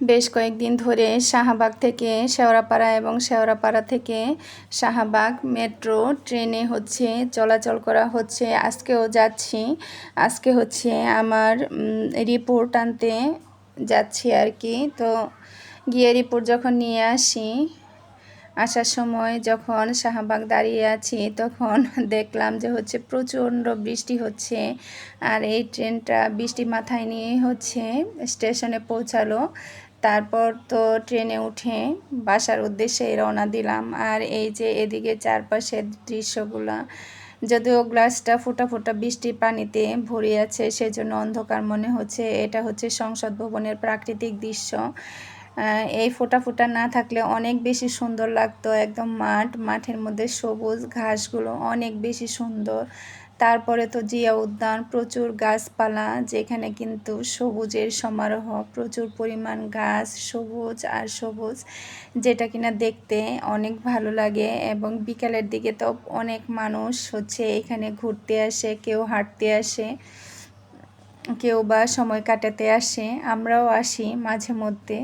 বেশ কয়েকদিন ধরে শাহবাগ থেকে শেওড়াপাড়া এবং শেওড়াপাড়া থেকে শাহবাগ মেট্রো ট্রেনে চলাচল করা হচ্ছে। আজকেও যাচ্ছি। আজকে আমার রিপোর্ট আনতে যাচ্ছি আর কি। তো গিয়ে রিপোর্ট যখন নিয়ে আসার সময় যখন শাহবাগ দাঁড়িয়ে আছি তখন দেখলাম যে প্রচণ্ড বৃষ্টি হচ্ছে। আর এই ট্রেনটা বৃষ্টি মাথায় নিয়ে স্টেশনে পৌঁছালো। তারপর তো ট্রেনে উঠে বাসার উদ্দেশ্যে রওনা দিলাম। আর এই যে এদিকে চারপাশের দৃশ্যগুলা, যদিও গ্লাসটা ফোঁটা ফোঁটা বৃষ্টির পানিতে ভরে আছে সেজন্য অন্ধকার মনে হচ্ছে। এটা সংসদ ভবনের প্রাকৃতিক দৃশ্য। এই ফোঁটা ফোঁটা না থাকলে অনেক বেশি সুন্দর লাগতো। একদম মাঠের মধ্যে সবুজ ঘাসগুলো অনেক বেশি সুন্দর। তারপরে তো জিয়া উদ্যান, প্রচুর গাছপালা, যেখানে কিন্তু সবুজের সমারোহ, প্রচুর পরিমাণ গাছ, সবুজ আর সবুজ, যেটা কিনা দেখতে অনেক ভালো লাগে। এবং বিকালের দিকে তো অনেক মানুষ এখানে ঘুরতে আসে, কেউ হাঁটতে আসে, কেউ বা সময় কাটাতে আসে। আমরাও আসি মাঝে মধ্যে।